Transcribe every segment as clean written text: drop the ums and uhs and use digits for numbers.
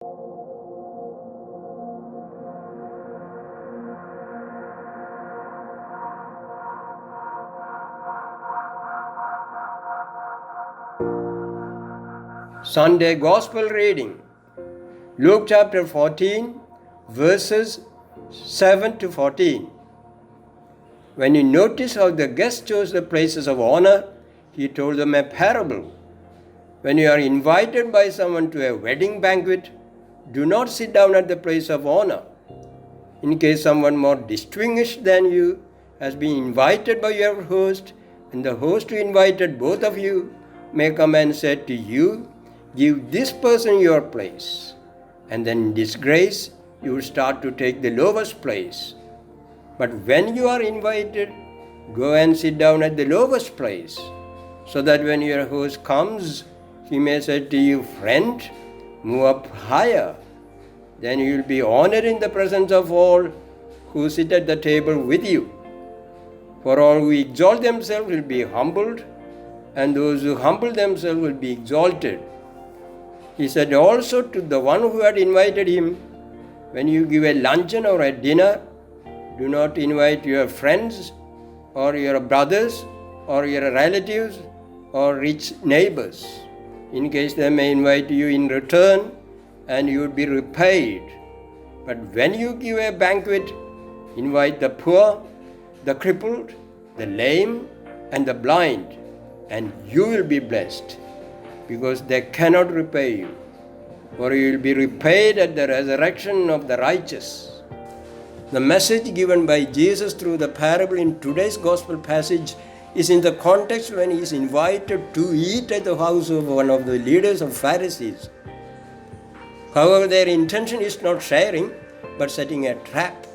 Sunday Gospel reading, Luke chapter 14, verses 7 to 14. When you notice how the guests chose the places of honor, he told them a parable. When you are invited by someone to a wedding banquet, do not sit down at the place of honor. In case someone more distinguished than you has been invited by your host, and the host who invited both of you may come and say to you, give this person your place. And then in disgrace, you will start to take the lowest place. But when you are invited, go and sit down at the lowest place, so that when your host comes, he may say to you, friend, move up higher. Then you will be honored in the presence of all who sit at the table with you. For all who exalt themselves will be humbled, and those who humble themselves will be exalted. He said also to the one who had invited him, when you give a luncheon or a dinner, do not invite your friends or your brothers or your relatives or rich neighbors, in case they may invite you in return and you would be repaid. But when you give a banquet, invite the poor, the crippled, the lame, and the blind, and you will be blessed, because they cannot repay you, for you will be repaid at the resurrection of the righteous. The message given by Jesus through the parable in today's gospel passage is in the context when he is invited to eat at the house of one of the leaders of Pharisees. However, their intention is not sharing, but setting a trap.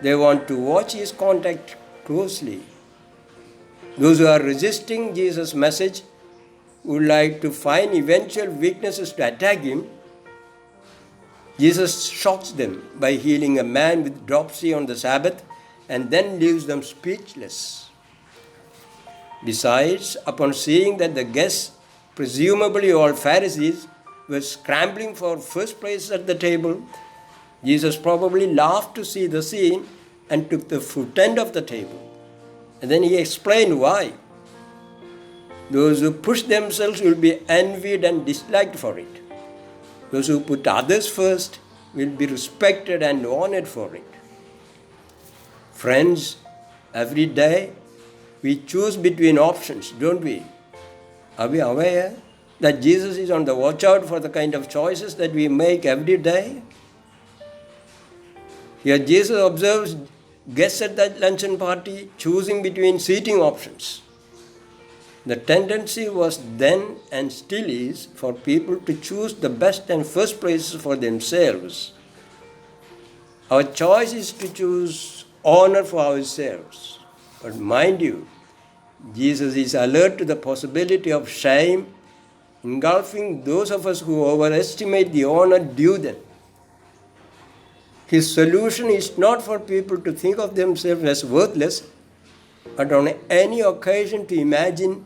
They want to watch his conduct closely. Those who are resisting Jesus' message would like to find eventual weaknesses to attack him. Jesus shocks them by healing a man with dropsy on the Sabbath and then leaves them speechless. Besides, upon seeing that the guests, presumably all Pharisees, were scrambling for first place at the table, Jesus probably laughed to see the scene and took the foot end of the table. And then he explained why. Those who push themselves will be envied and disliked for it. Those who put others first will be respected and honored for it. Friends, every day we choose between options, don't we? Are we aware that Jesus is on the watch out for the kind of choices that we make every day? Here Jesus observes guests at that luncheon party choosing between seating options. The tendency was then and still is for people to choose the best and first places for themselves. Our choice is to choose honor for ourselves. But mind you, Jesus is alert to the possibility of shame engulfing those of us who overestimate the honor due them. His solution is not for people to think of themselves as worthless, but on any occasion to imagine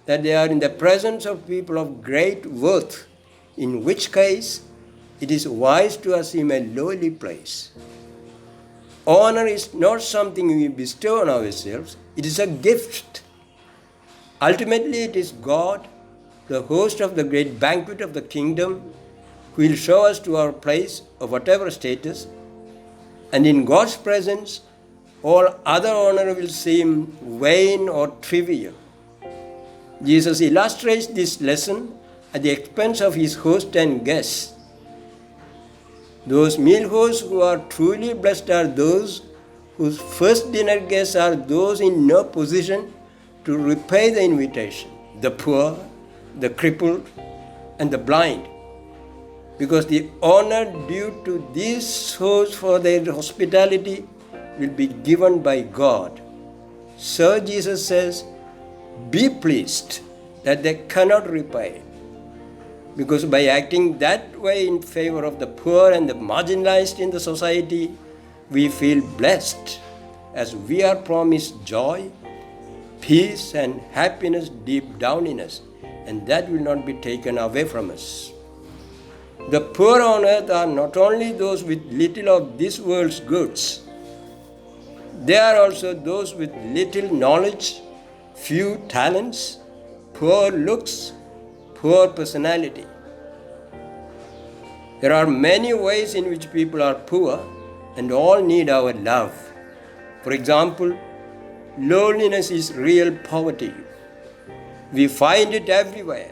that they are in the presence of people of great worth, in which case it is wise to assume a lowly place. Honor is not something we bestow on ourselves, it is a gift. Ultimately, it is God, the host of the great banquet of the kingdom, who will show us to our place of whatever status, and in God's presence, all other honor will seem vain or trivial. Jesus illustrates this lesson at the expense of his host and guests. Those meal hosts who are truly blessed are those whose first dinner guests are those in no position to repay the invitation, the poor, the crippled, and the blind. Because the honor due to these hosts for their hospitality will be given by God. So Jesus says, be pleased that they cannot repay. Because by acting that way in favor of the poor and the marginalized in the society, we feel blessed as we are promised joy, peace, and happiness deep down in us, and that will not be taken away from us. The poor on earth are not only those with little of this world's goods, they are also those with little knowledge, few talents, poor looks, poor personality. There are many ways in which people are poor and all need our love. For example, loneliness is real poverty. We find it everywhere.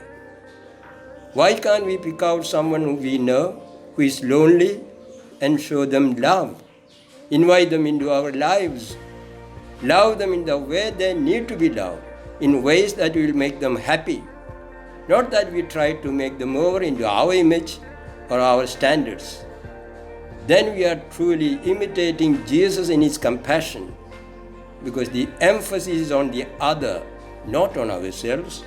Why can't we pick out someone who we know who is lonely and show them love? Invite them into our lives. Love them in the way they need to be loved, in ways that will make them happy. Not that we try to make them over into our image or our standards. Then we are truly imitating Jesus in his compassion, because the emphasis is on the other, not on ourselves.